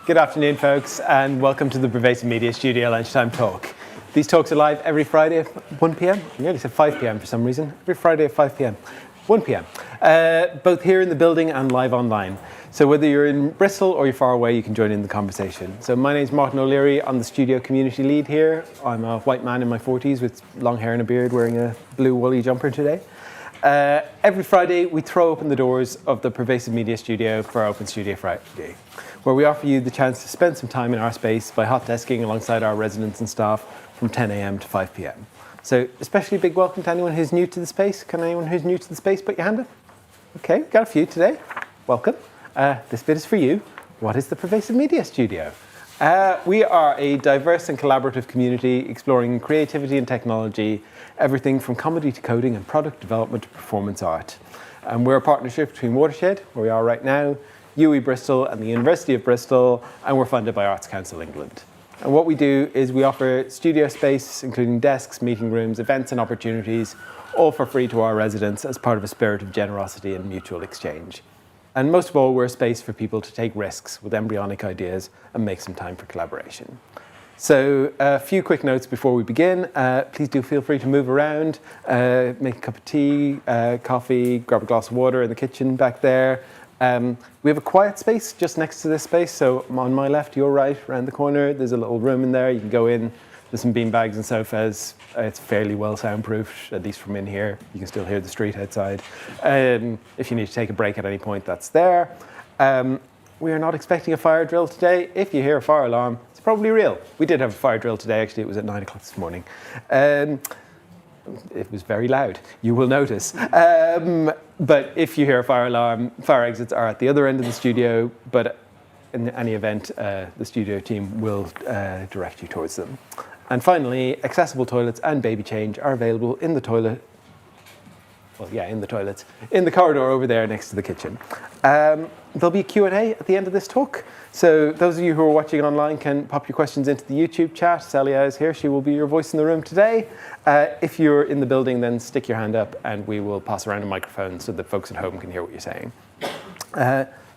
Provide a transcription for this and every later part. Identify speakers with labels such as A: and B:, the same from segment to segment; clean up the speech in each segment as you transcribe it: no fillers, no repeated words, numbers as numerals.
A: Good afternoon, folks, and welcome to the Pervasive Media Studio Lunchtime Talk. These talks are live every Friday at 1 p.m. I nearly said 5 p.m. for some reason. Every Friday at 5 p.m. 1 p.m. Both here in the building and live online. So whether you're in Bristol or you're far away, you can join in the conversation. So my name's Martin O'Leary. I'm the studio community lead here. I'm a white man in my 40s with long hair and a beard wearing a blue woolly jumper today. Every Friday, we throw open the doors of the Pervasive Media Studio for Open Studio Friday, where we offer you the chance to spend some time in our space by hot desking alongside our residents and staff from 10 a.m. to 5 p.m. So especially a big welcome to anyone who's new to the space. Can anyone who's new to the space put your hand up? Okay, got a few today. Welcome. This bit is for you. What is the Pervasive Media Studio? We are a diverse and collaborative community exploring creativity and technology, everything from comedy to coding and product development to performance art. And we're a partnership between Watershed, where we are right now, UWE Bristol and the University of Bristol, and we're funded by Arts Council England. And what we do is we offer studio space, including desks, meeting rooms, events and opportunities, all for free to our residents as part of a spirit of generosity and mutual exchange. And most of all, we're a space for people to take risks with embryonic ideas and make some time for collaboration. So a few quick notes before we begin. Please do feel free to move around, make a cup of tea, coffee, grab a glass of water in the kitchen back there. We have a quiet space just next to this space. So on my left, your right, around the corner, there's a little room in there. You can go in. There's some beanbags and sofas. It's fairly well soundproofed, at least from in here. You can still hear the street outside. If you need to take a break at any point, that's there. We are not expecting a fire drill today. If you hear a fire alarm, it's probably real. We did have a fire drill today, actually. It was at 9 o'clock this morning. It was very loud, you will notice. But if you hear a fire alarm, fire exits are at the other end of the studio, but in any event, the studio team will direct you towards them. And finally, accessible toilets and baby change are available in the toilet. Well, yeah, in the toilets, in the corridor over there next to the kitchen. There'll be a Q&A at the end of this talk. So those of you who are watching online can pop your questions into the YouTube chat. Celia is here. She will be your voice in the room today. If you're in the building, then stick your hand up and we will pass around a microphone so that folks at home can hear what you're saying.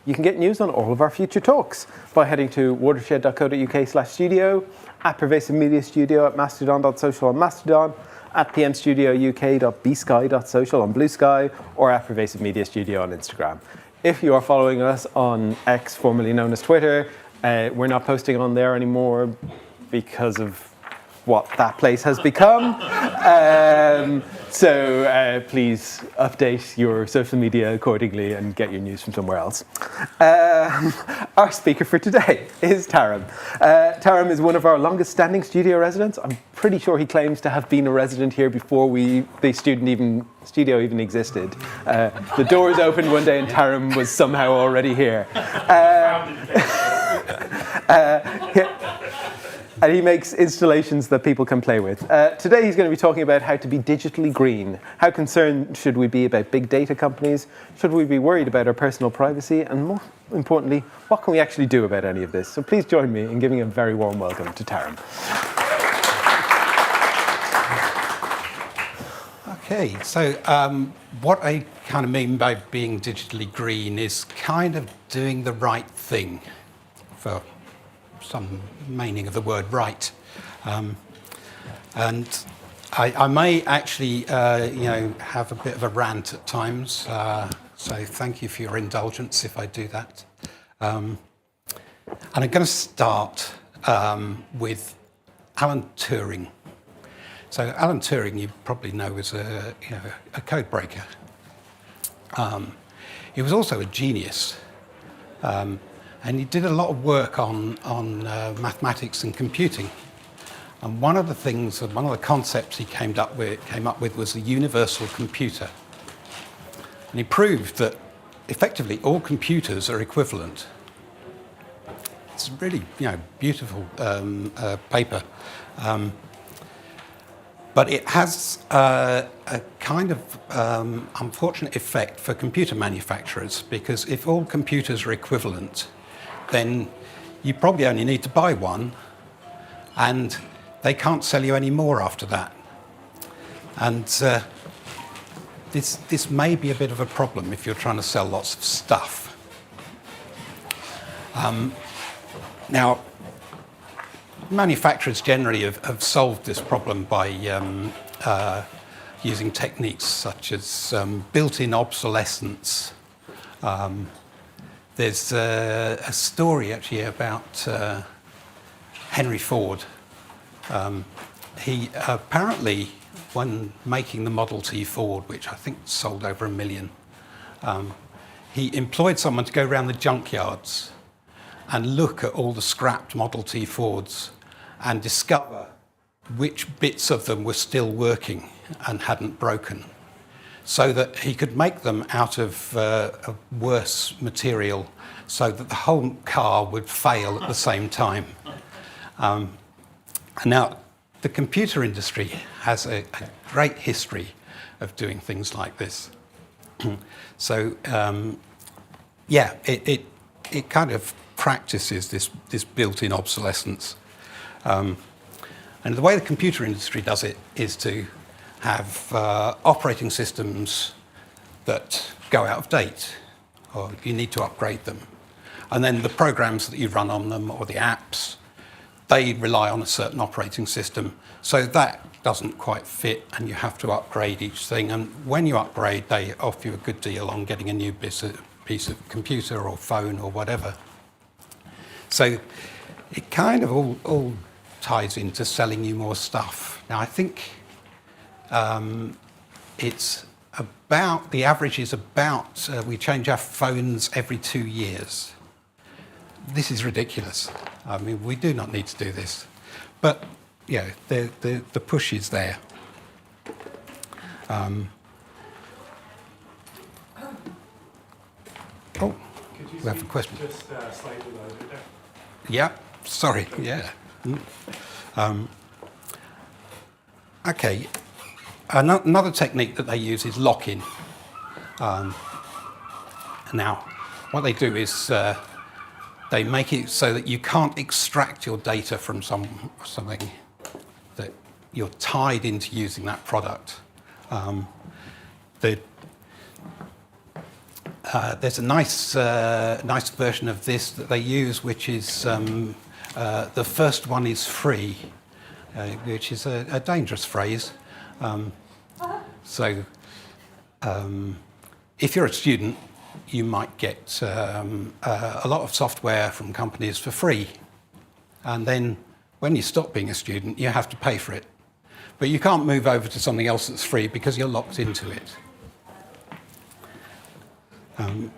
A: You can get news on all of our future talks by heading to watershed.co.uk/studio, at Pervasive Media Studio at mastodon.social on Mastodon, at pmstudiouk.bsky.social on Blue Sky, or at Pervasive Media Studio on Instagram. If you are following us on X, formerly known as Twitter, we're not posting on there anymore because of what that place has become. So please update your social media accordingly and get your news from somewhere else. Our speaker for today is Tarim. Tarim is one of our longest standing studio residents. I'm pretty sure he claims to have been a resident here before the studio even existed. The doors opened one day and Tarim was somehow already here. And he makes installations that people can play with. Today he's going to be talking about how to be digitally green. How concerned should we be about big data companies? Should we be worried about our personal privacy? And more importantly, what can we actually do about any of this? So please join me in giving a very warm welcome to Tarim.
B: Okay, so what I kind of mean by being digitally green is kind of doing the right thing, for some meaning of the word right. And I may actually, have a bit of a rant at times. So thank you for your indulgence if I do that. And I'm going to start with Alan Turing. So Alan Turing, you probably know, was a code breaker. He was also a genius. And he did a lot of work on mathematics and computing. And one of the concepts he came up with was the universal computer. And he proved that effectively all computers are equivalent. It's a really, beautiful paper. But it has a kind of unfortunate effect for computer manufacturers, because if all computers are equivalent, then you probably only need to buy one, and they can't sell you any more after that. And this may be a bit of a problem if you're trying to sell lots of stuff. Now, manufacturers generally have solved this problem by using techniques such as built-in obsolescence. There's a story actually about Henry Ford. He apparently, when making the Model T Ford, which I think sold over 1 million, he employed someone to go around the junkyards and look at all the scrapped Model T Fords and discover which bits of them were still working and hadn't broken, so that he could make them out of worse material so that the whole car would fail at the same time. And now, the computer industry has a great history of doing things like this. So, yeah, it kind of practices this built-in obsolescence. And the way the computer industry does it is to have operating systems that go out of date, or you need to upgrade them. And then the programs that you run on them, or the apps, they rely on a certain operating system. So that doesn't quite fit, and you have to upgrade each thing. And when you upgrade, they offer you a good deal on getting a new piece of computer or phone or whatever. So it kind of all ties into selling you more stuff. Now, I think it's about, the average is about, we change our phones every 2 years. This is ridiculous. I mean, we do not need to do this. But, yeah, the push is there. Oh, we have a question.
C: Just slightly lower there.
B: Yeah, sorry, yeah. Okay, another technique that they use is lock-in. Now, what they do is they make it so that you can't extract your data from something, that you're tied into using that product. There's a nice version of this that they use, which is the first one is free, which is a dangerous phrase. So if you're a student, you might get a lot of software from companies for free. And then when you stop being a student, you have to pay for it. But you can't move over to something else that's free because you're locked into it. And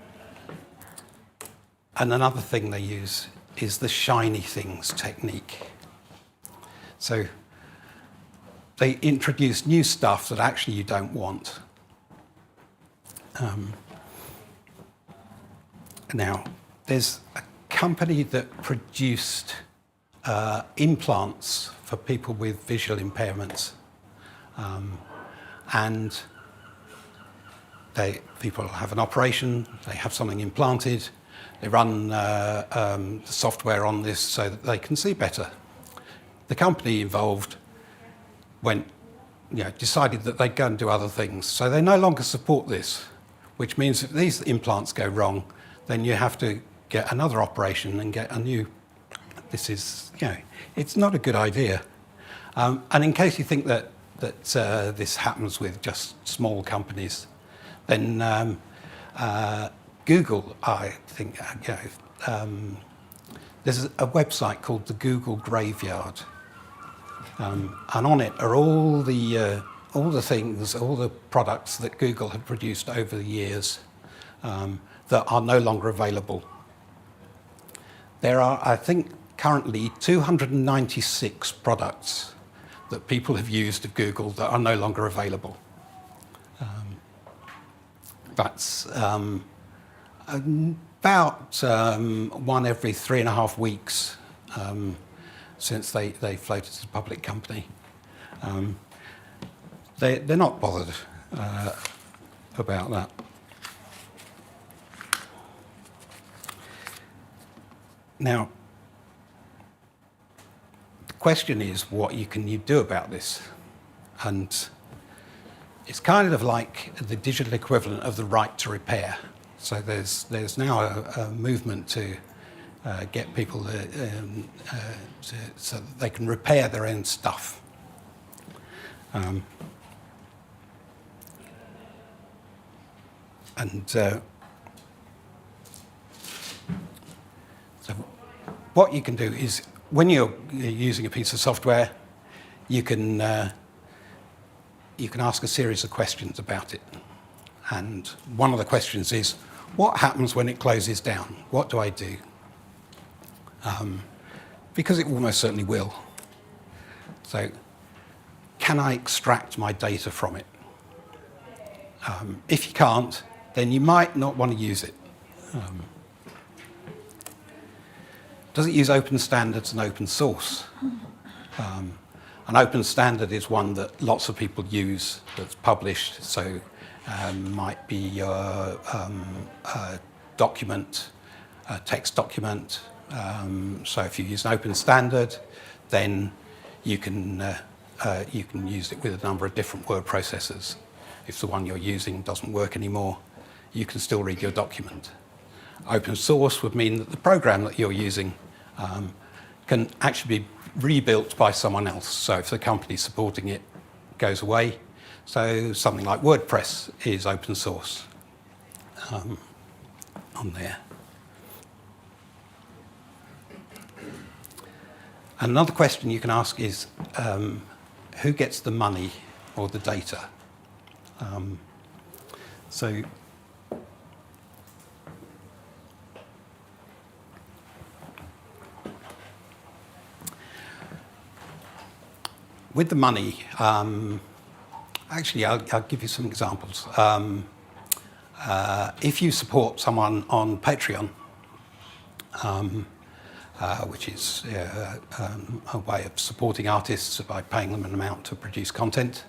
B: another thing they use is the shiny things technique. So they introduce new stuff that actually you don't want. Now, there's a company that produced implants for people with visual impairments. And people have an operation, they have something implanted, they run the software on this so that they can see better. The company involved decided that they'd go and do other things. So they no longer support this, which means if these implants go wrong, then you have to get another operation and get a new. This is, it's not a good idea. And in case you think that this happens with just small companies, then Google, I think, there's a website called the Google Graveyard, and on it are all the things, all the products that Google had produced over the years that are no longer available. There are, I think, currently 296 products that people have used of Google that are no longer available. That's about one every 3.5 weeks since they floated as a public company. They're not bothered about that. Now, the question is, what can you do about this? And it's kind of like the digital equivalent of the right to repair. So there's now a movement to get people so that they can repair their own stuff. So what you can do is, when you're using a piece of software, you can ask a series of questions about it. And one of the questions is, what happens when it closes down? What do I do? Because it almost certainly will. So, can I extract my data from it? If you can't, then you might not want to use it. Does it use open standards and open source? An open standard is one that lots of people use that's published, so might be a document, a text document. So if you use an open standard, then you can use it with a number of different word processors. If the one you're using doesn't work anymore, you can still read your document. Open source would mean that the program that you're using can actually be rebuilt by someone else. So if the company supporting it goes away, so something like WordPress is open source on there. Another question you can ask is, who gets the money or the data? So with the money, actually, I'll give you some examples. If you support someone on Patreon, which is a way of supporting artists by paying them an amount to produce content,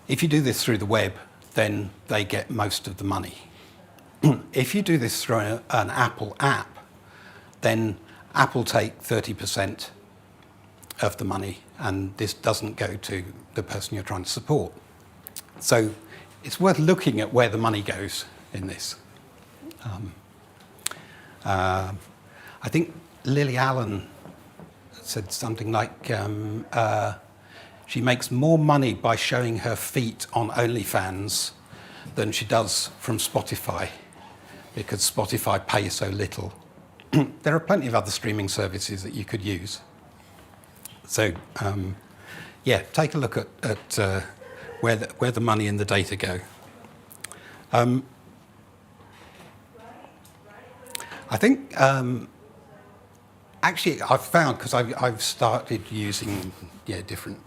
B: if you do this through the web, then they get most of the money. If you do this through an Apple app, then Apple take 30% of the money, and this doesn't go to the person you're trying to support. So it's worth looking at where the money goes in this. I think Lily Allen said something like, she makes more money by showing her feet on OnlyFans than she does from Spotify, because Spotify pays so little. There are plenty of other streaming services that you could use. So, yeah, take a look at where the money and the data go. I think, actually, I've found, because I've started using different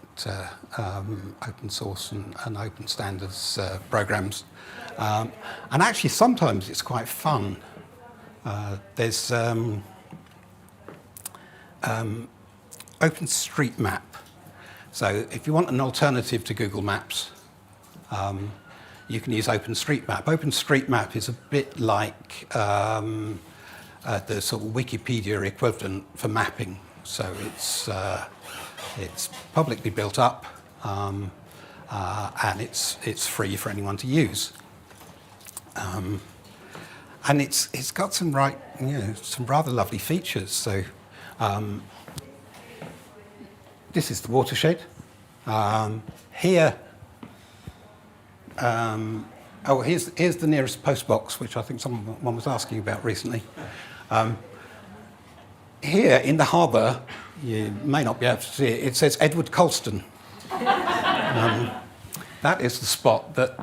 B: open source and open standards programs, and actually sometimes it's quite fun. There's OpenStreetMap. So if you want an alternative to Google Maps, you can use OpenStreetMap. OpenStreetMap is a bit like the sort of Wikipedia equivalent for mapping. So it's publicly built up, and it's free for anyone to use. And it's got some some rather lovely features. So this is the Watershed. Here, here's the nearest post box, which I think someone was asking about recently. Here in the harbour, you may not be able to see it, it says Edward Colston. That is the spot that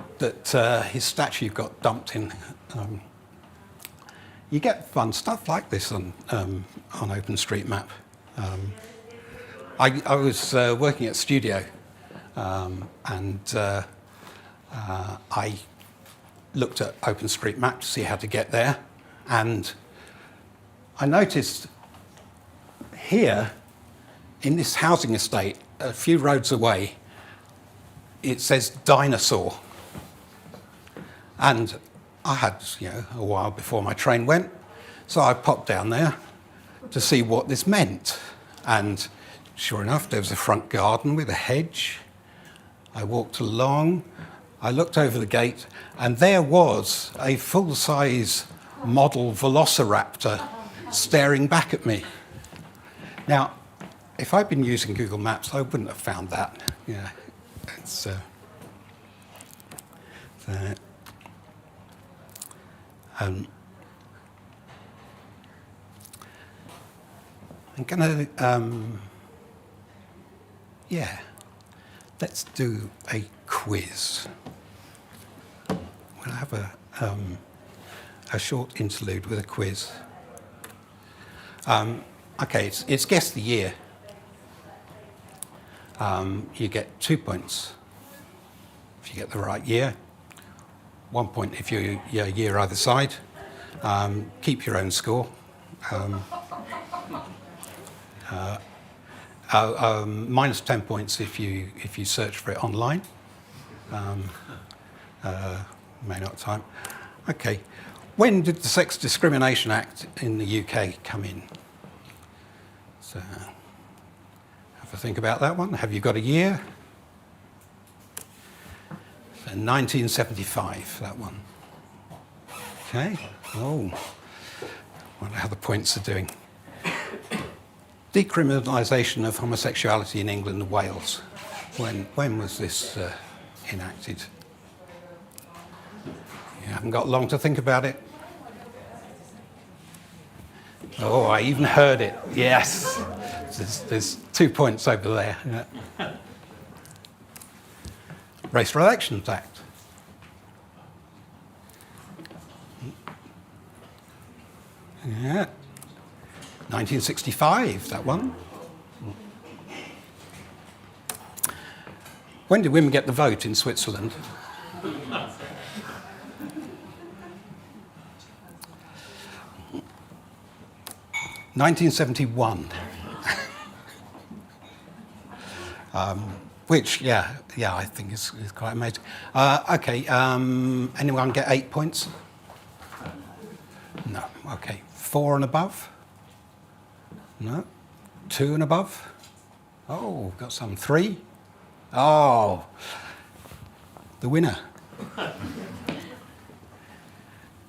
B: his statue got dumped in. You get fun stuff like this on OpenStreetMap. I was working at Studio, and I looked at OpenStreetMap to see how to get there, and I noticed here, in this housing estate, a few roads away, it says dinosaur. And I had, a while before my train went, so I popped down there to see what this meant. And sure enough, there was a front garden with a hedge. I walked along, I looked over the gate, and there was a full-size model velociraptor staring back at me. Now, if I'd been using Google Maps, I wouldn't have found that. Yeah, it's I'm gonna, let's do a quiz. We'll have a short interlude with a quiz. Okay, it's guess the year. You get 2 points if you get the right year. 1 point if you're year either side. Keep your own score. Minus 10 points if you search for it online. May not time. Okay. When did the Sex Discrimination Act in the UK come in? So, have a think about that one. Have you got a year? So 1975, that one. Okay. Oh, I wonder how the points are doing. Decriminalisation of homosexuality in England and Wales. When was this enacted? You haven't got long to think about it. Oh, I even heard it. Yes. There's 2 points over there. Yeah. Race Relations Act. Yeah. 1965, that one. When did women get the vote in Switzerland? 1971. Which, I think is quite amazing. Okay, anyone get 8 points? No, okay. 4 and above? No. 2 and above? Oh, got some. 3? Oh, the winner.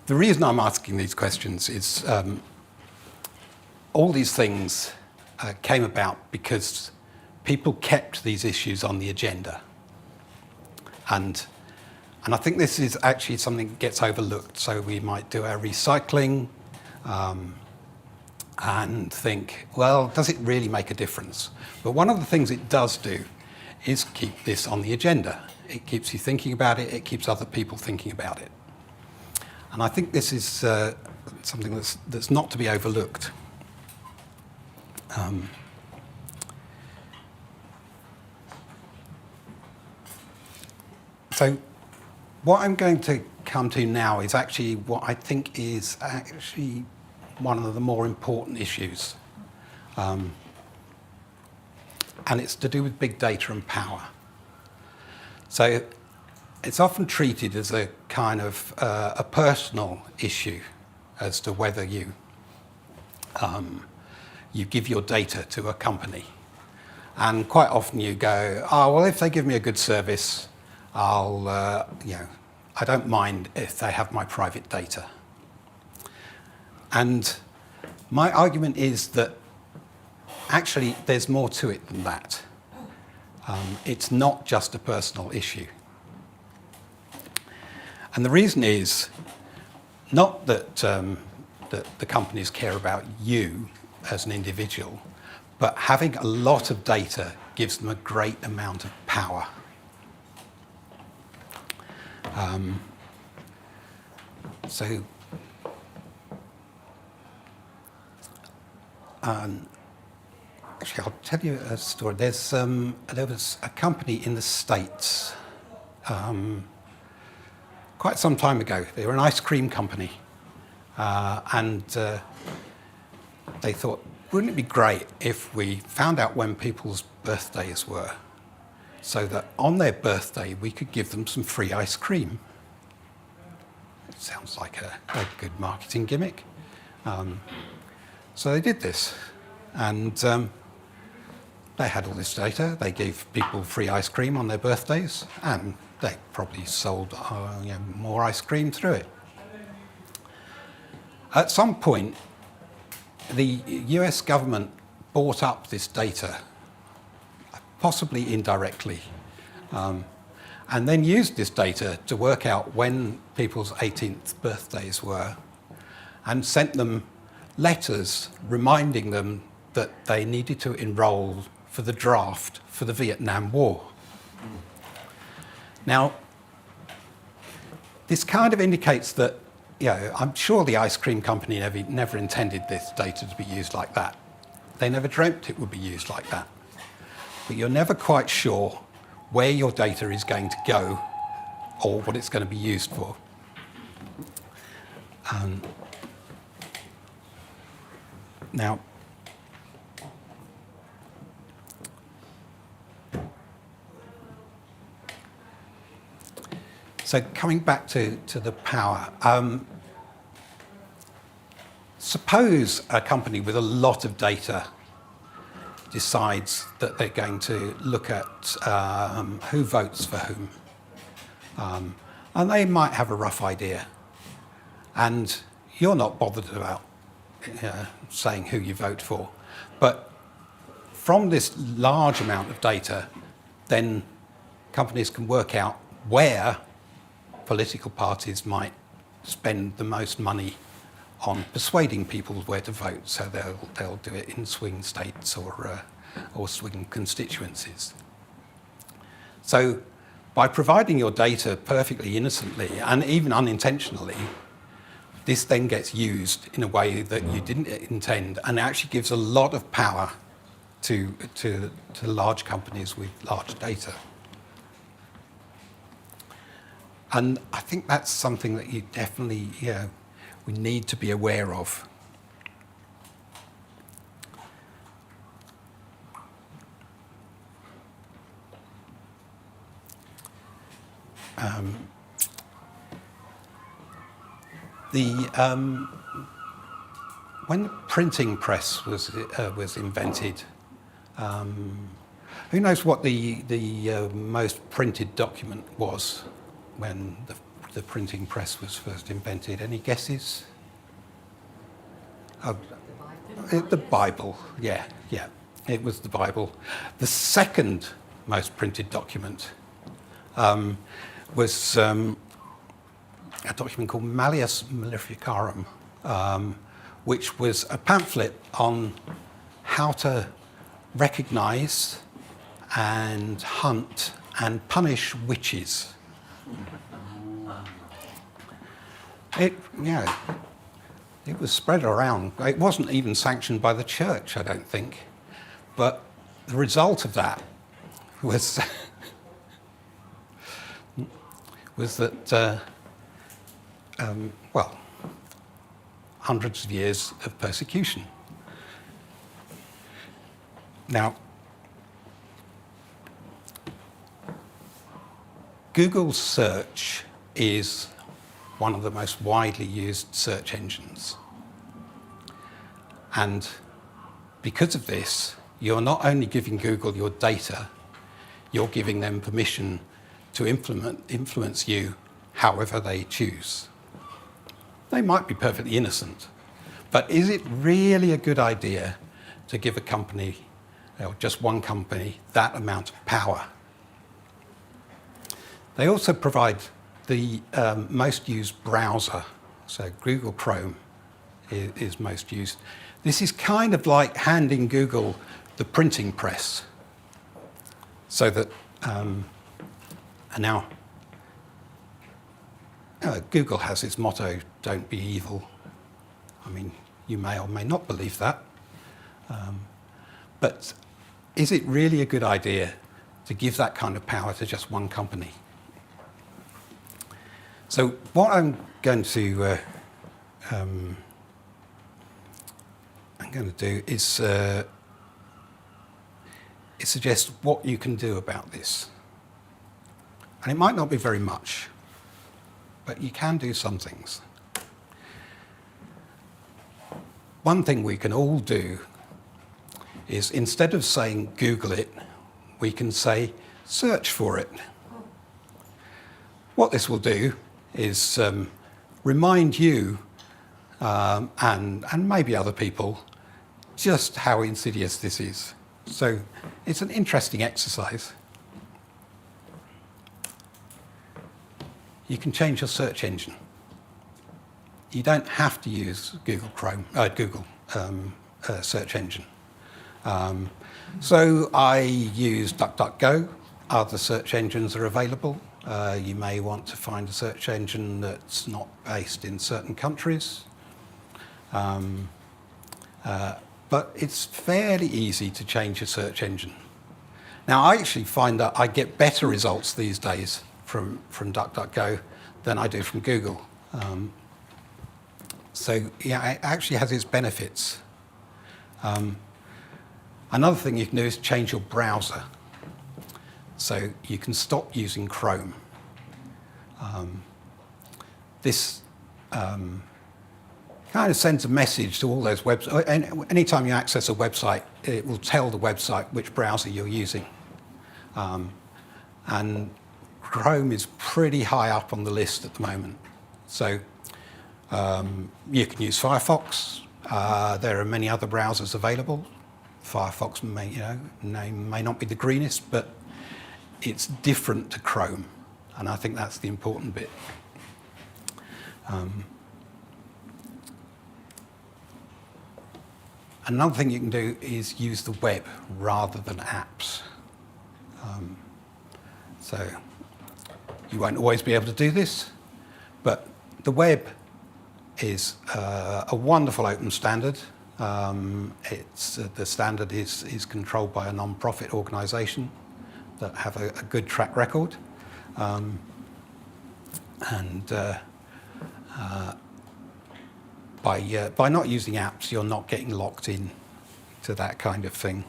B: The reason I'm asking these questions is all these things came about because people kept these issues on the agenda. And I think this is actually something that gets overlooked. So we might do our recycling and think, well, does it really make a difference? But one of the things it does do is keep this on the agenda. It keeps you thinking about it. It keeps other people thinking about it. And I think this is something that's not to be overlooked. So what I'm going to come to now is actually what I think is actually one of the more important issues. And it's to do with big data and power. So it's often treated as a kind of a personal issue as to whether you give your data to a company. And quite often you go, oh, well, if they give me a good service, I don't mind if they have my private data. And my argument is that actually there's more to it than that. It's not just a personal issue. And the reason is not that the companies care about you as an individual, but having a lot of data gives them a great amount of power. Actually, I'll tell you a story. There was a company in the States quite some time ago. They were an ice cream company, and they thought, wouldn't it be great if we found out when people's birthdays were, so that on their birthday we could give them some free ice cream? It sounds like a good marketing gimmick. So they did this, and they had all this data. They gave people free ice cream on their birthdays, and they probably sold more ice cream through it. At some point, the US government bought up this data, possibly indirectly, and then used this data to work out when people's 18th birthdays were, and sent them letters reminding them that they needed to enroll for the draft for the Vietnam War. Now, this kind of indicates that, I'm sure the ice cream company never intended this data to be used like that. They never dreamt it would be used like that. But you're never quite sure where your data is going to go or what it's going to be used for. Now, so coming back to the power, suppose a company with a lot of data decides that they're going to look at who votes for whom. And they might have a rough idea. And you're not bothered about saying who you vote for. But from this large amount of data, then companies can work out where political parties might spend the most money on persuading people where to vote. So they'll do it in swing states or swing constituencies. So by providing your data perfectly innocently and even unintentionally, this then gets used in a way that you didn't intend, and actually gives a lot of power to large companies with large data. And I think that's something that you definitely, we need to be aware of. When the printing press was invented, who knows what the most printed document was when the printing press was first invented? Any guesses? The Bible. Yeah, it was the Bible. The second most printed document was a document called Malleus Maleficarum, which was a pamphlet on how to recognize and hunt and punish witches. It was spread around. It wasn't even sanctioned by the church, I don't think. But the result of that was that, hundreds of years of persecution. Now, Google search is one of the most widely used search engines. And because of this, you're not only giving Google your data, you're giving them permission to influence you however they choose. They might be perfectly innocent, but is it really a good idea to give a company, or just one company, that amount of power? They also provide the most used browser, so Google Chrome is most used. This is kind of like handing Google the printing press, so that and now Google has its motto, "Don't be evil." I mean, you may or may not believe that, but is it really a good idea to give that kind of power to just one company? So what I'm going to do is suggest what you can do about this. And it might not be very much, but you can do some things. One thing we can all do is, instead of saying Google it, we can say search for it. What this will do is remind you and maybe other people just how insidious this is. So it's an interesting exercise. You can change your search engine. You don't have to use Google search engine. So I use DuckDuckGo. Other search engines are available. You may want to find a search engine that's not based in certain countries. But it's fairly easy to change your search engine. Now, I actually find that I get better results these days from DuckDuckGo than I do from Google. So, yeah, it actually has its benefits. Another thing you can do is change your browser. So you can stop using Chrome. This kind of sends a message to all those websites. Anytime you access a website, it will tell the website which browser you're using. And Chrome is pretty high up on the list at the moment. So you can use Firefox. There are many other browsers available. Firefox may not be the greenest, but it's different to Chrome. And I think that's the important bit. Another thing you can do is use the web rather than apps. So you won't always be able to do this, but the web is a wonderful open standard. The standard is controlled by a non-profit organisation that have a good track record. By not using apps, you're not getting locked in to that kind of thing.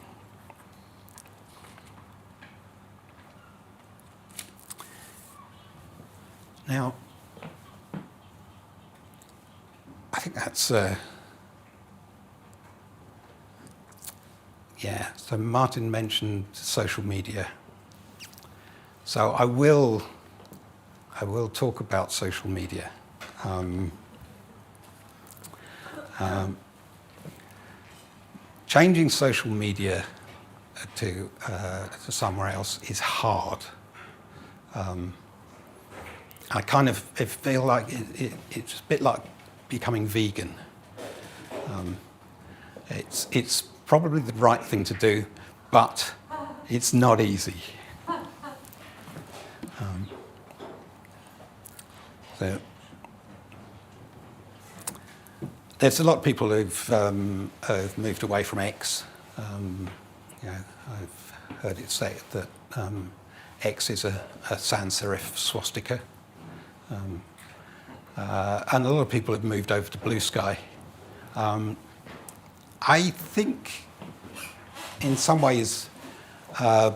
B: Now, I think that's so Martin mentioned social media. So I will talk about social media. Changing social media to somewhere else is hard. I kind of feel like it's a bit like becoming vegan. It's probably the right thing to do, but it's not easy. So there's a lot of people who've moved away from X. I've heard it say that X is a sans serif swastika. And a lot of people have moved over to Blue Sky. I think in some ways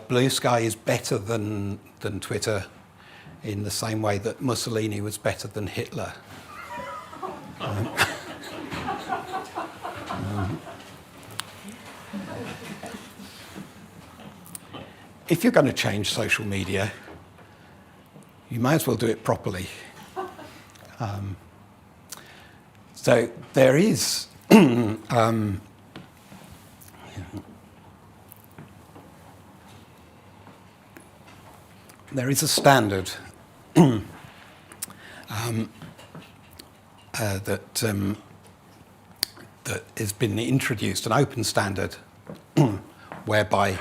B: Blue Sky is better than Twitter, in the same way that Mussolini was better than Hitler. If you're going to change social media, you might as well do it properly. So there is there is a standard that has been introduced, an open standard, whereby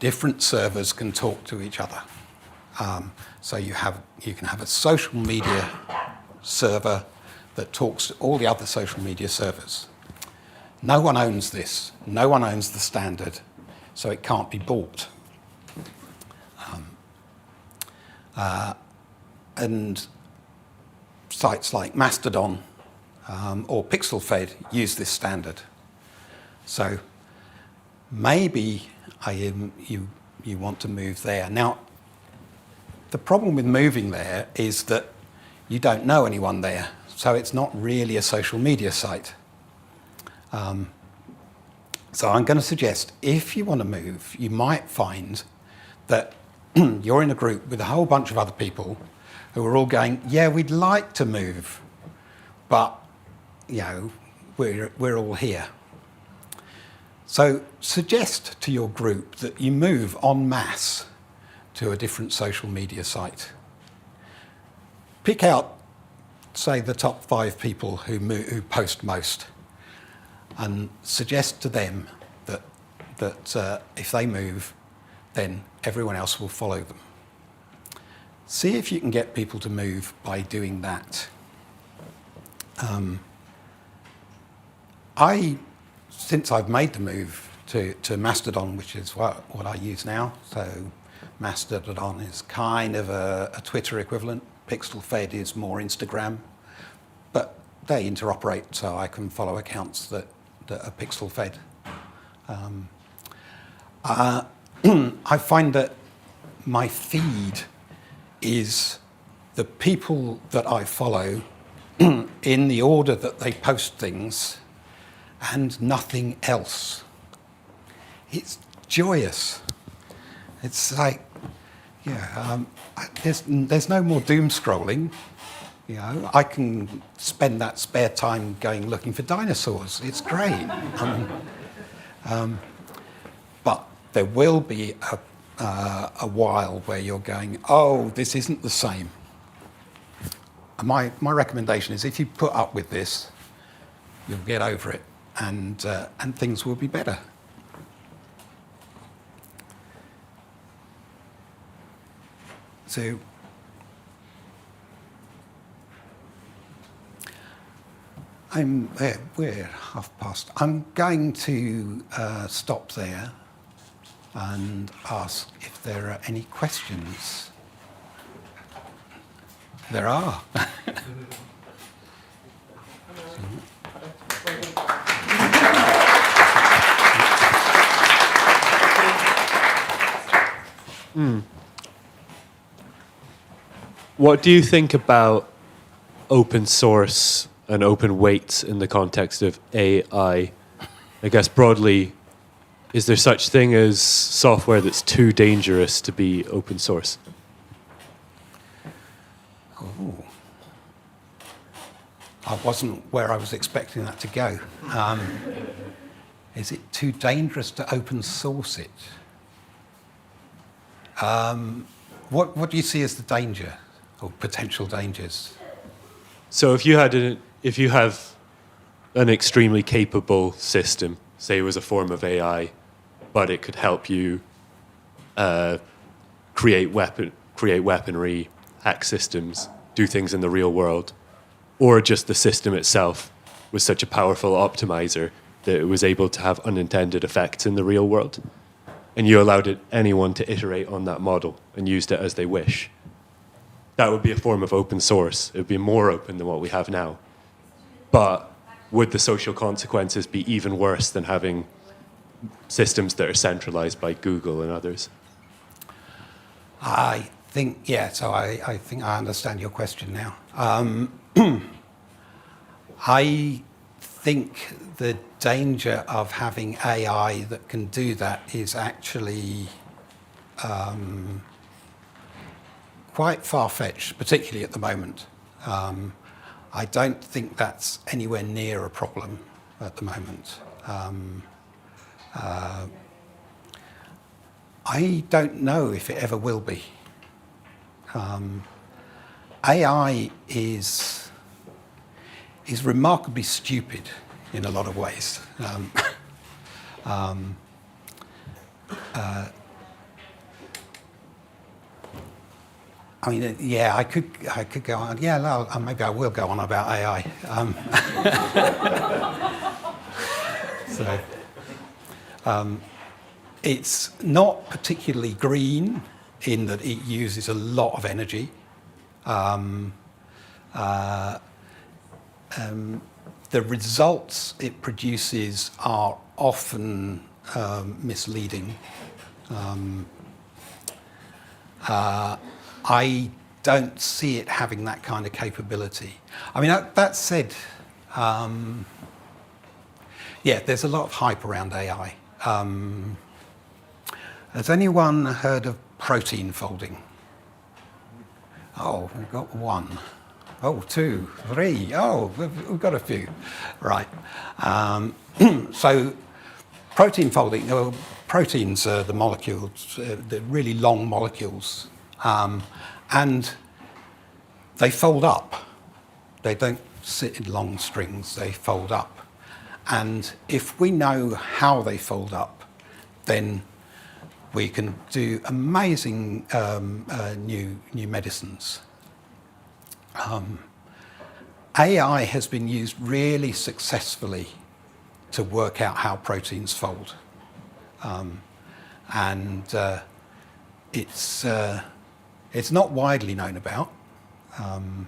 B: different servers can talk to each other. So you can have a social media server that talks to all the other social media servers. No one owns this. No one owns the standard, so it can't be bought. And sites like Mastodon or PixelFed use this standard. So maybe you want to move there. Now, the problem with moving there is that you don't know anyone there, so it's not really a social media site. So I'm going to suggest, if you want to move, you might find that you're in a group with a whole bunch of other people who are all going, yeah, we'd like to move, but we're all here. So suggest to your group that you move en masse to a different social media site. Pick out, say, the top 5 people who post most, and suggest to them that if they move, then everyone else will follow them. See if you can get people to move by doing that. Since I've made the move to Mastodon, which is what I use now, so Mastodon is kind of a Twitter equivalent. Pixel-fed is more Instagram, but they interoperate, so I can follow accounts that are pixel-fed. I find that my feed is the people that I follow in the order that they post things and nothing else. It's joyous. It's like, there's no more doom scrolling. You know, I can spend that spare time going looking for dinosaurs. It's great. But there will be a while where you're going, oh, this isn't the same. And my recommendation is if you put up with this, you'll get over it, and things will be better. So we're past. I'm going to stop there and ask if there are any questions. There are.
C: What do you think about open source and open weights in the context of AI? I guess broadly, is there such thing as software that's too dangerous to be open source?
B: Oh. I wasn't where I was expecting that to go. Is it too dangerous to open source it? What do you see as the danger or potential dangers?
C: So if you have an extremely capable system, say it was a form of AI, but it could help you create weaponry, hack systems, do things in the real world, or just the system itself was such a powerful optimizer that it was able to have unintended effects in the real world, and you allowed anyone to iterate on that model and used it as they wish. That would be a form of open source. It would be more open than what we have now. But would the social consequences be even worse than having systems that are centralized by Google and others?
B: I think, so I think I understand your question now. I think the danger of having AI that can do that is actually quite far-fetched, particularly at the moment. I don't think that's anywhere near a problem at the moment. I don't know if it ever will be. AI is remarkably stupid in a lot of ways. I mean, I could go on. Maybe I will go on about AI. It's not particularly green in that it uses a lot of energy. The results it produces are often misleading. I don't see it having that kind of capability. I mean, that said, there's a lot of hype around AI. Has anyone heard of protein folding? Oh, we've got one. Oh, two, three. Oh, we've got a few. Right. So protein folding. Proteins are the molecules, the really long molecules, and they fold up. They don't sit in long strings. They fold up. And if we know how they fold up, then we can do amazing new medicines. AI has been used really successfully to work out how proteins fold. It's not widely known about. And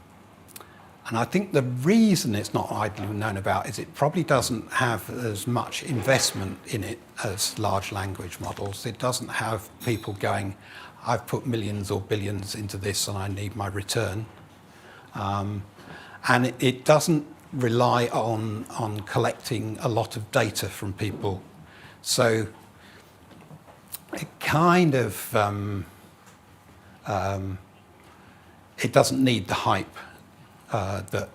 B: I think the reason it's not widely known about is it probably doesn't have as much investment in it as large language models. It doesn't have people going, I've put millions or billions into this and I need my return. And it doesn't rely on collecting a lot of data from people. So it kind of, it doesn't need the hype that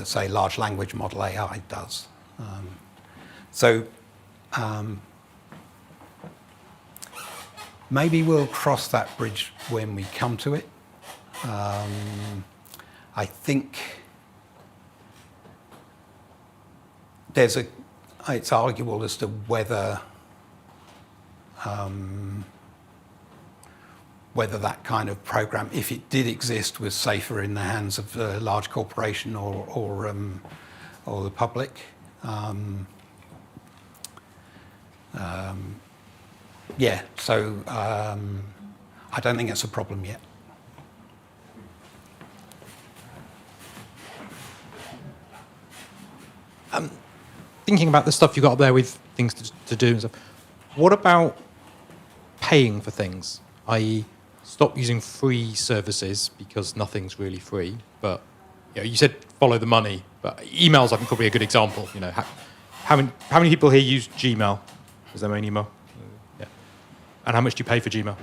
B: say, large language model AI does. Maybe we'll cross that bridge when we come to it. I think it's arguable as to whether that kind of program, if it did exist, was safer in the hands of a large corporation or the public. So I don't think it's a problem yet.
D: Thinking about the stuff you got up there with things to do and stuff, what about paying for things, i.e. stop using free services because nothing's really free, but you said follow the money, but emails I think probably a good example. How many people here use Gmail as their main email? Yeah. And how much do you pay for Gmail?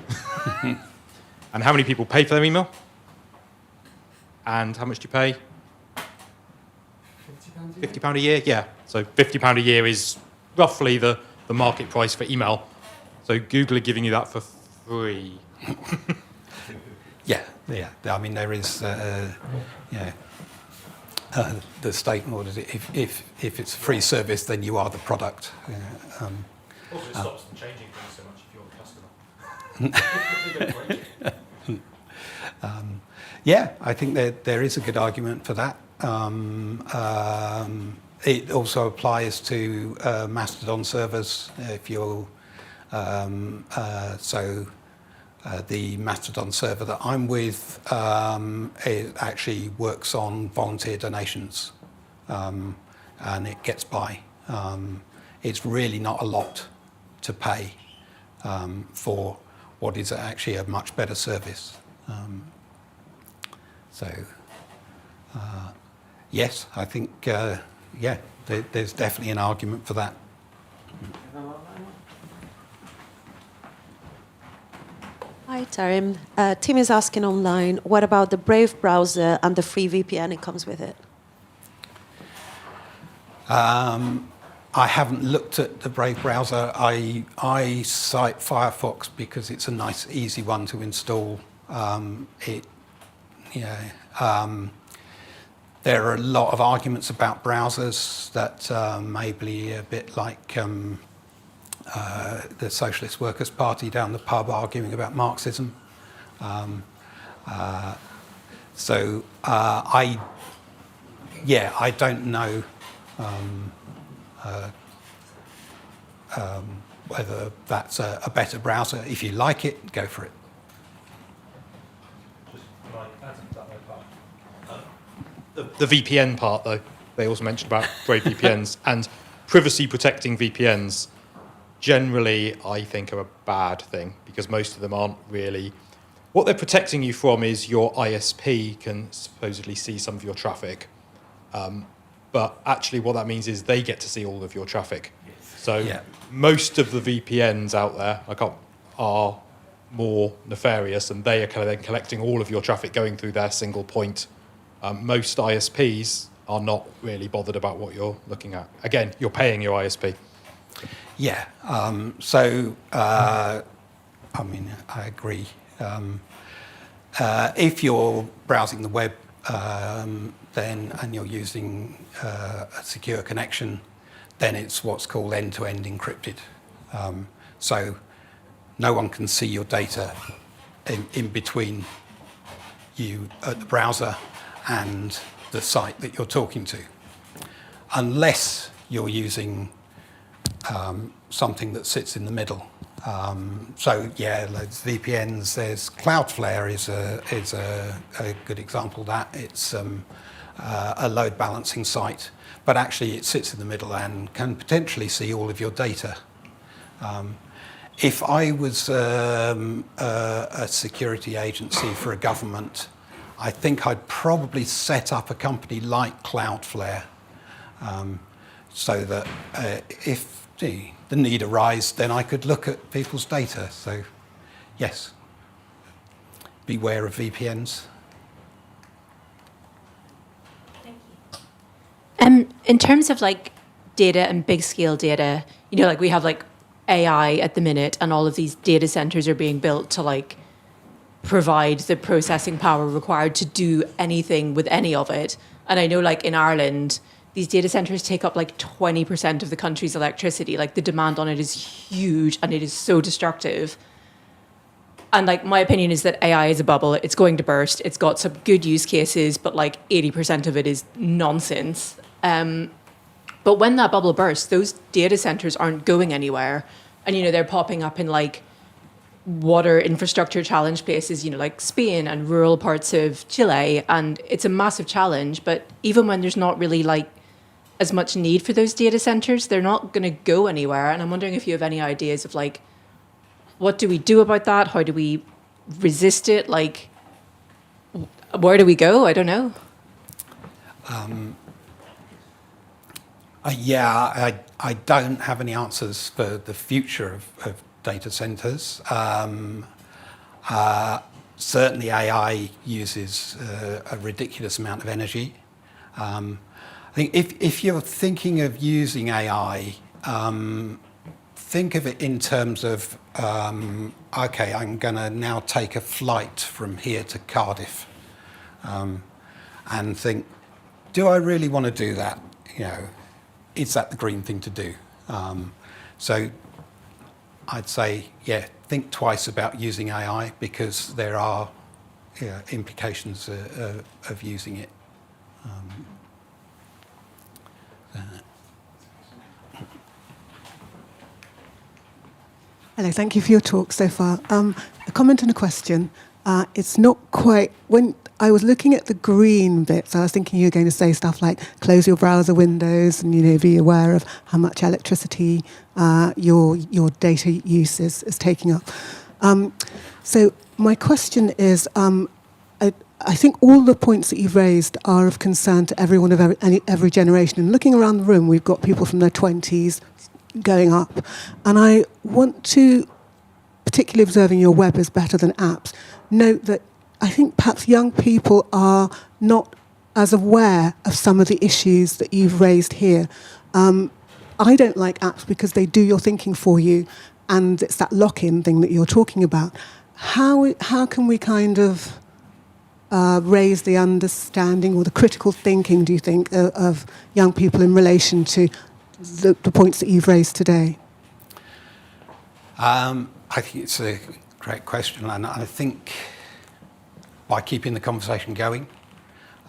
D: And how many people pay for their email? And how much do you pay? £50 a year? Yeah. So £50 a year is roughly the market price for email. So Google are giving you that for free. Yeah. I mean, there is, the statement, what is it? If it's a free service, then you are the product. Also, it stops them changing things so much if you're the customer.
B: Yeah, I think there is a good argument for that. It also applies to Mastodon servers. If you're the Mastodon server that I'm with, it actually works on volunteer donations, and it gets by. It's really not a lot to pay for what is actually a much better service. Yes, I think, there's definitely an argument for that.
E: Hi, Tarim. Tim is asking online, what about the Brave browser and the free VPN it comes with it?
B: I haven't looked at the Brave browser. I cite Firefox because it's a nice, easy one to install. There are a lot of arguments about browsers that may be a bit like the Socialist Workers' Party down the pub arguing about Marxism. I don't know whether that's a better browser. If you like it, go for it.
D: The VPN part, though, they also mentioned about Brave VPNs, and privacy protecting VPNs generally, I think, are a bad thing because most of them aren't really. What they're protecting you from is your ISP can supposedly see some of your traffic, but actually what that means is they get to see all of your traffic. So most of the VPNs out there are more nefarious, and they are kind of then collecting all of your traffic going through their single point. Most ISPs are not really bothered about what you're looking at. Again, you're paying your ISP.
B: Yeah. I mean, I agree. If you're browsing the web, and you're using a secure connection, then it's what's called end-to-end encrypted. So no one can see your data in between you at the browser and the site that you're talking to, unless you're using something that sits in the middle. There's VPNs. There's Cloudflare is a good example of that. It's a load balancing site, but actually it sits in the middle and can potentially see all of your data. If I was a security agency for a government, I think I'd probably set up a company like Cloudflare, so that if the need arose, then I could look at people's data. So, yes, beware of VPNs.
F: In terms of like data and big scale data, like we have like AI at the minute, and all of these data centers are being built to like provide the processing power required to do anything with any of it. And I know like in Ireland, these data centers take up like 20% of the country's electricity. Like the demand on it is huge and it is so destructive. And like my opinion is that AI is a bubble. It's going to burst. It's got some good use cases, but like 80% of it is nonsense. But when that bubble bursts, those data centers aren't going anywhere. And, they're popping up in like water infrastructure challenge places, like Spain and rural parts of Chile. And it's a massive challenge. But even when there's not really like as much need for those data centers, they're not going to go anywhere. And I'm wondering if you have any ideas of like, what do we do about that? How do we resist it? Like, where do we go? I don't know.
B: I don't have any answers for the future of data centers. Certainly AI uses a ridiculous amount of energy. I think if you're thinking of using AI, think of it in terms of, okay, I'm going to now take a flight from here to Cardiff, and think, do I really want to do that? Is that the green thing to do? So I'd say, think twice about using AI, because there are implications of using it.
G: Hello, thank you for your talk so far. A comment and a question. It's not quite, when I was looking at the green bits, I was thinking you were going to say stuff like close your browser windows and be aware of how much electricity your data use is taking up. So my question is, I think all the points that you've raised are of concern to everyone of every generation. And looking around the room, we've got people from their 20s going up. And I want to, particularly observing your web is better than apps, note that I think perhaps young people are not as aware of some of the issues that you've raised here. I don't like apps because they do your thinking for you, and it's that lock-in thing that you're talking about. How can we kind of raise the understanding or the critical thinking, do you think, of young people in relation to the points that you've raised today?
B: I think it's a great question, and I think by keeping the conversation going,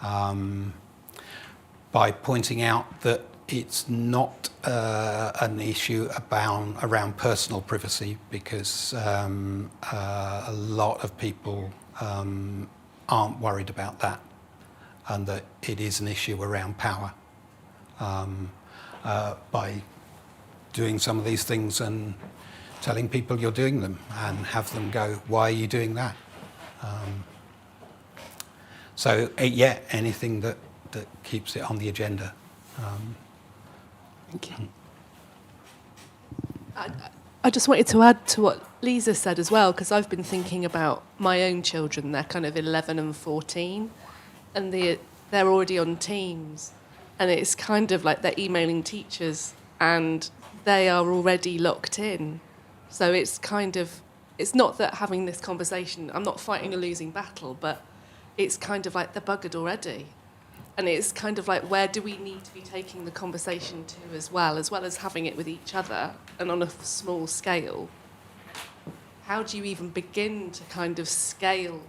B: by pointing out that it's not an issue around personal privacy, because a lot of people aren't worried about that, and that it is an issue around power. By doing some of these things and telling people you're doing them, and have them go, why are you doing that? Anything that keeps it on the agenda.
G: Thank you.
H: I just wanted to add to what Lisa said as well, because I've been thinking about my own children. They're kind of 11 and 14, and they're already on Teams, and it's kind of like they're emailing teachers and they are already locked in. So it's kind of, it's not that having this conversation, I'm not fighting a losing battle, but it's kind of like they're buggered already. And it's kind of like, where do we need to be taking the conversation to as well as having it with each other and on a small scale? How do you even begin to kind of scale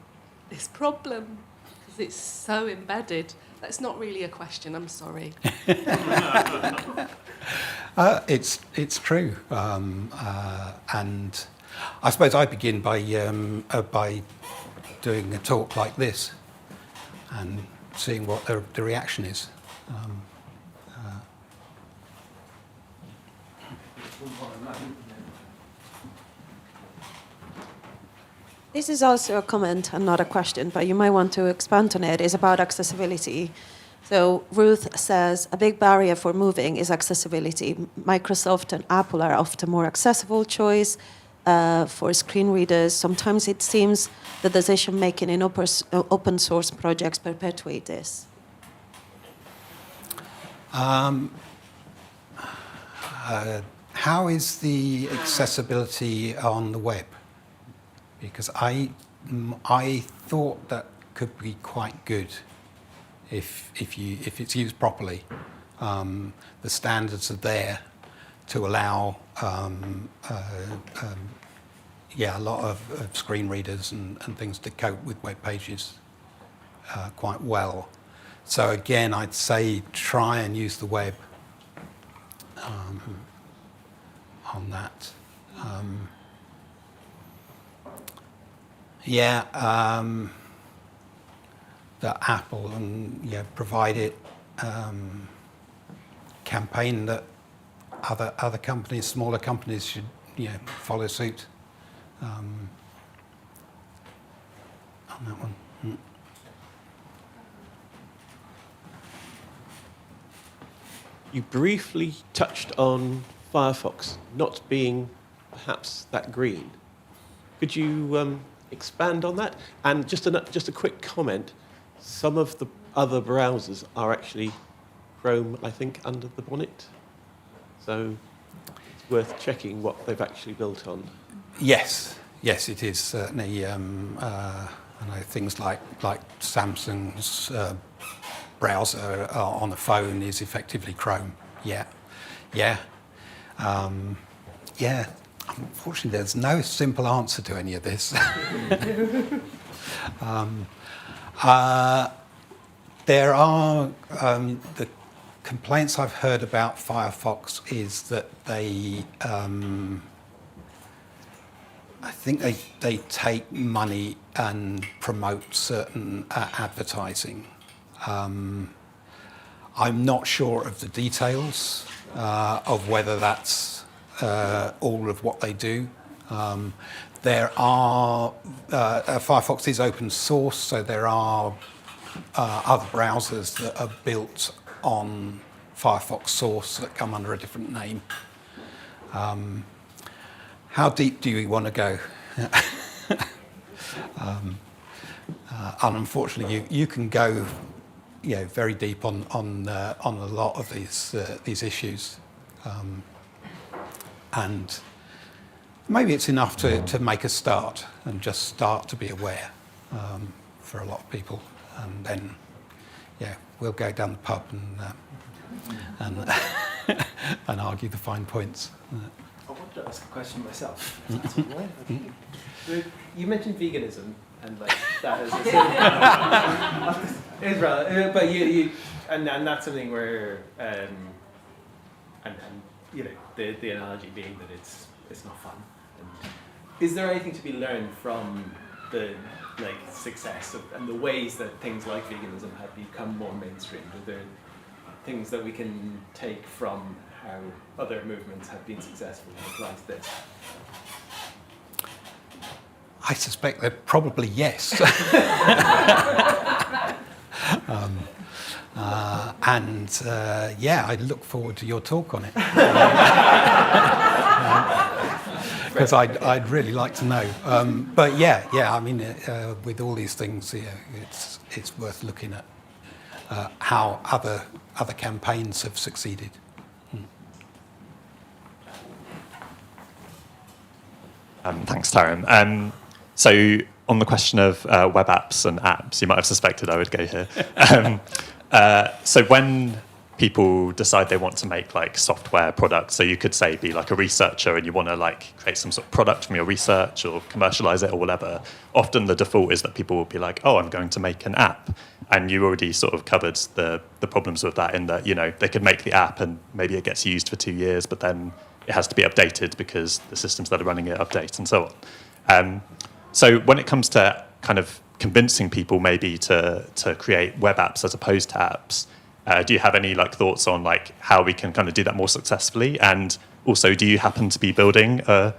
H: this problem? Because it's so embedded. That's not really a question, I'm sorry.
B: It's true. And I suppose I begin by doing a talk like this and seeing what the reaction is.
E: This is also a comment and not a question, but you might want to expand on it. It's about accessibility. So Ruth says, a big barrier for moving is accessibility. Microsoft and Apple are often more accessible choice for screen readers. Sometimes it seems the decision-making in open source projects perpetuate this.
B: How is the accessibility on the web? Because I thought that could be quite good if it's used properly. The standards are there to allow a lot of screen readers and things to cope with web pages quite well. So again, I'd say try and use the web on that. That Apple and provided campaign that other companies, smaller companies, should follow suit on that one.
I: You briefly touched on Firefox not being perhaps that green. Could you expand on that? And just a quick comment, some of the other browsers are actually Chrome, I think, under the bonnet. So it's worth checking what they've actually built on.
B: Yes, it is certainly. I know things like Samsung's browser on the phone is effectively Chrome. Unfortunately, there's no simple answer to any of this. There are the complaints I've heard about Firefox is that they, I think they take money and promote certain advertising. I'm not sure of the details of whether that's all of what they do. There are Firefox is open source, so there are other browsers that are built on Firefox source that come under a different name. How deep do you want to go? And unfortunately, you can go, very deep on a lot of these issues, and maybe it's enough to make a start and just start to be aware for a lot of people, and then we'll go down the pub and and argue the fine points.
A: I wanted to ask a question myself. That's all right. Okay. You mentioned veganism and like that is relevant, but you and that's something where and the analogy being that it's not fun. And is there anything to be learned from the success and the ways that things like veganism have become more mainstream? Are there things that we can take from how other movements have been successful and apply to this?
B: I suspect that probably yes. I look forward to your talk on it. Because I'd really like to know. But I mean, with all these things, it's worth looking at how other campaigns have succeeded.
J: Thanks, Tarim. So on the question of web apps and apps, you might have suspected I would go here. So when people decide they want to make like software products, so you could say be like a researcher and you want to like create some sort of product from your research or commercialize it or whatever, often the default is that people will be like, oh, I'm going to make an app. And you already sort of covered the problems with that in that, you know, they could make the app and maybe it gets used for 2 years, but then it has to be updated because the systems that are running it update and so on. So when it comes to kind of convincing people maybe to create web apps as opposed to apps, do you have any like thoughts on like how we can kind of do that more successfully? And also, do you happen to be building a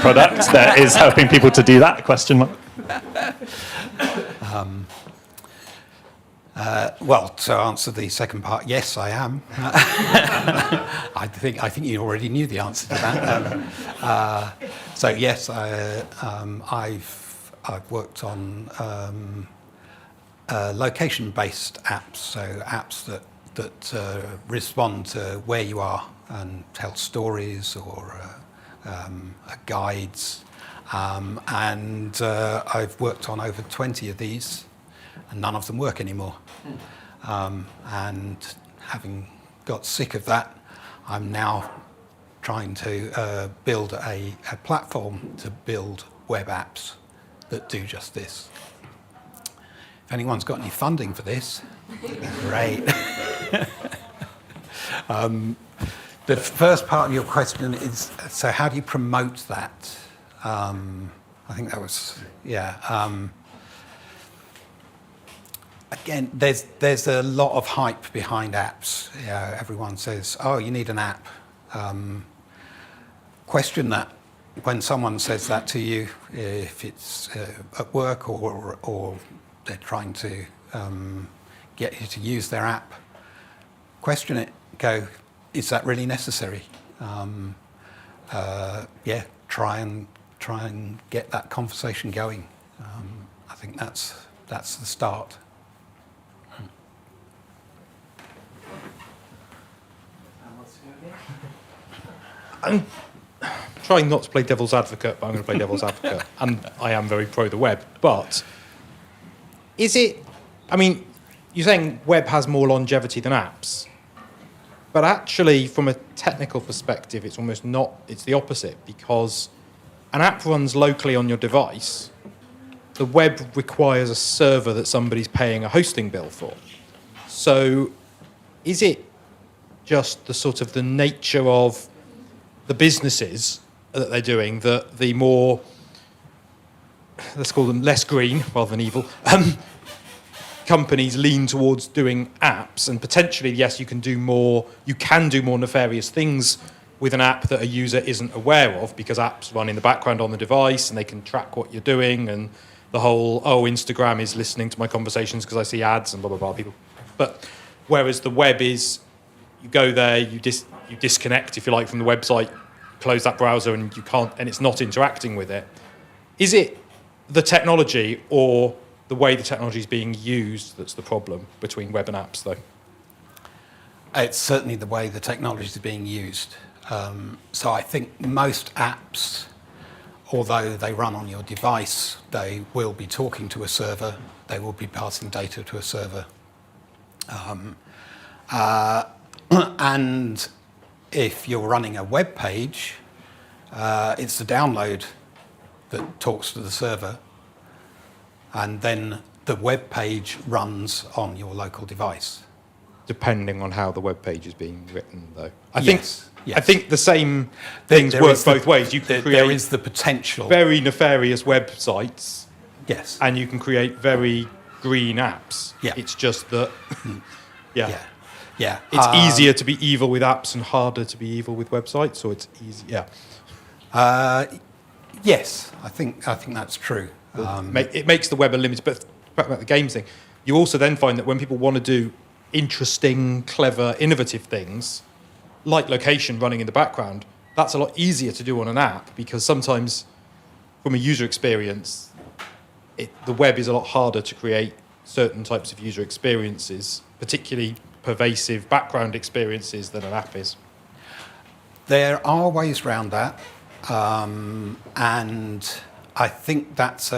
J: product that is helping people to do that? Question mark.
B: Well, to answer the second part, yes, I am. I think you already knew the answer to that. So yes, I've worked on location-based apps, so apps that respond to where you are and tell stories or guides. And I've worked on over 20 of these, and none of them work anymore. And having got sick of that, I'm now trying to build a platform to build web apps that do just this. If anyone's got any funding for this, great. The first part of your question is, so how do you promote that? I think that was, yeah. Again, there's a lot of hype behind apps. Yeah, everyone says, oh, you need an app. Question that when someone says that to you, if it's at work or they're trying to get you to use their app, question it, go, is that really necessary? Yeah, try and get that conversation going. I think that's the start.
D: I'm trying not to play devil's advocate, but I'm going to play devil's advocate. And I am very pro the web. But is it, I mean, you're saying web has more longevity than apps. But actually, from a technical perspective, it's almost not, it's the opposite. Because an app runs locally on your device. The web requires a server that somebody's paying a hosting bill for. So is it just the sort of the nature of the businesses that they're doing, that the more, let's call them less green rather than evil, companies lean towards doing apps, and potentially, yes, you can do more nefarious things with an app that a user isn't aware of, because apps run in the background on the device and they can track what you're doing, and the whole, oh, Instagram is listening to my conversations because I see ads and blah, blah, blah, people. But whereas the web is, you go there, you disconnect, if you like, from the website, close that browser, and you can't, and it's not interacting with it. Is it the technology or the way the technology is being used that's the problem between web and apps, though?
B: It's certainly the way the technology is being used. So I think most apps, although they run on your device, they will be talking to a server, they will be passing data to a server. And if you're running a web page, it's the download that talks to the server, and then the web page runs on your local device.
D: Depending on how the web page is being written, though. I think the same things work both ways. You can create
B: there is the potential
D: very nefarious websites.
B: Yes.
D: And you can create very green apps.
B: Yeah.
D: It's just that, yeah. It's easier to be evil with apps and harder to be evil with websites, or it's easy. Yeah.
B: Yes, I think that's true.
D: It makes the web a limit. But about the games thing, you also then find that when people want to do interesting, clever, innovative things, like location running in the background, that's a lot easier to do on an app, because sometimes, from a user experience, the web is a lot harder to create certain types of user experiences, particularly pervasive background experiences, than an app is.
B: There are ways around that. And I think that's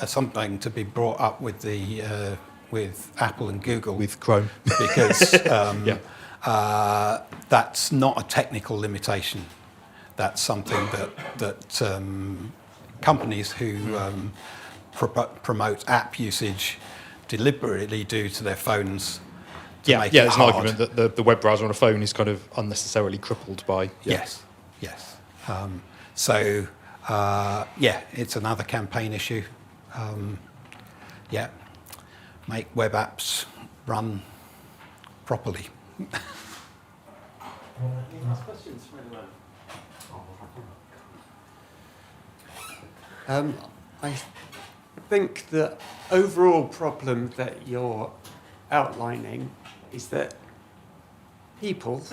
B: something to be brought up with with Apple and Google.
D: With Chrome.
B: Because that's not a technical limitation. That's something that companies who promote app usage deliberately do to their phones to make it
D: there's
B: hard.
D: an argument that the web browser on a phone is kind of unnecessarily crippled by...
B: Yes. It's another campaign issue. Make web apps run properly.
K: I think the overall problem that you're outlining is that people,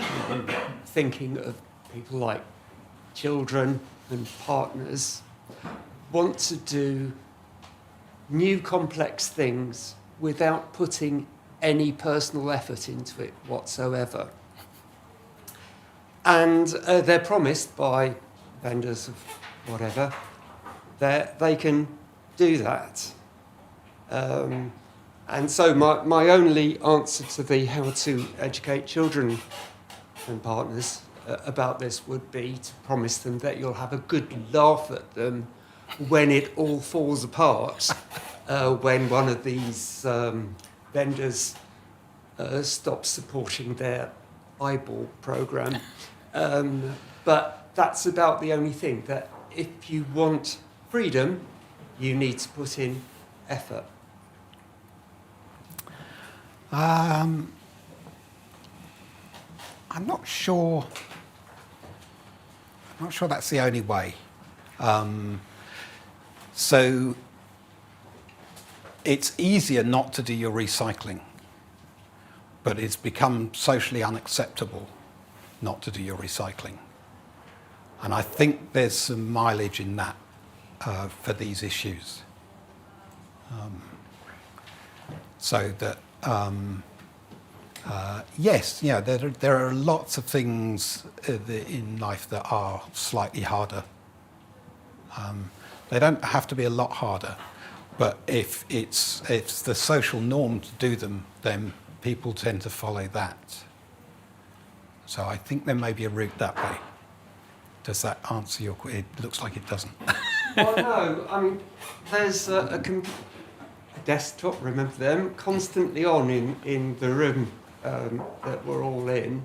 K: thinking of people like children and partners, want to do new complex things without putting any personal effort into it whatsoever. And they're promised by vendors of whatever that they can do that. And so my only answer to the how to educate children and partners about this would be to promise them that you'll have a good laugh at them when it all falls apart, when one of these vendors stops supporting their eyeball program. But that's about the only thing, that if you want freedom, you need to put in effort.
B: I'm not sure that's the only way. So it's easier not to do your recycling, but it's become socially unacceptable not to do your recycling. And I think there's some mileage in that for these issues. So that, there are lots of things in life that are slightly harder. They don't have to be a lot harder, but if it's the social norm to do them, then people tend to follow that. So I think there may be a route that way. Does that answer your question? It looks like it doesn't.
K: Well, no, I mean, there's a desktop, remember them, constantly on in the room that we're all in.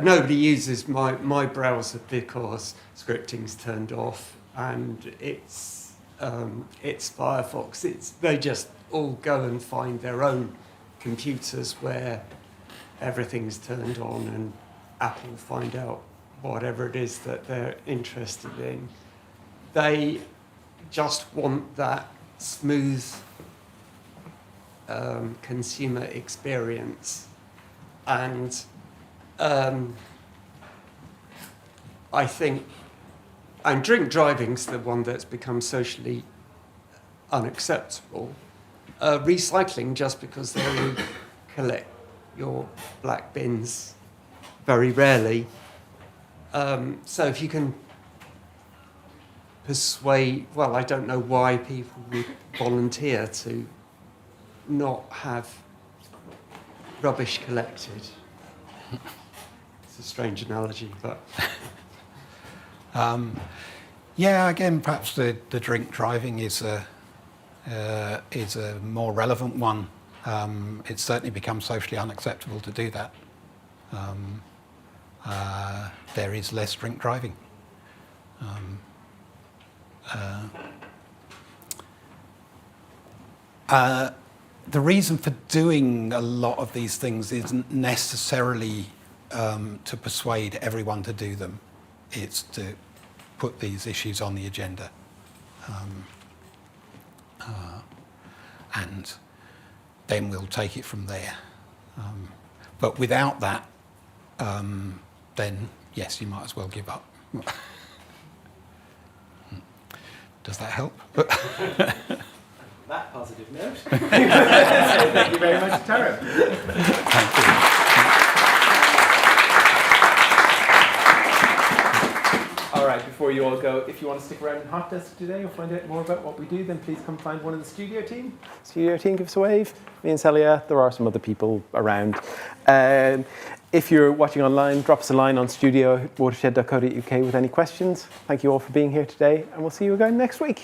K: Nobody uses my browser because scripting's turned off, and it's Firefox. They just all go and find their own computers where everything's turned on, and Apple find out whatever it is that they're interested in. They just want that smooth consumer experience. And I think, and drink driving's the one that's become socially unacceptable. Recycling, just because they only collect your black bins very rarely. So if you can persuade, well, I don't know why people would volunteer to not have rubbish collected. It's a strange analogy, but...
B: Again, perhaps the drink driving is a more relevant one. It's certainly become socially unacceptable to do that. There is less drink driving. The reason for doing a lot of these things isn't necessarily to persuade everyone to do them. It's to put these issues on the agenda. And then we'll take it from there. But without that, then yes, you might as well give up. Does that help?
A: That positive note. Thank you very much, Tarim.
B: Thank you.
A: All right. all go, if you want to stick around in Hot Desk today or find out more about what we do, then please come find one of the studio team. Studio team, give us a wave. Me and Celia, there are some other people around. If you're watching online, drop us a line on studio@watershed.co.uk with any questions. Thank you all for being here today, and we'll see you again next week.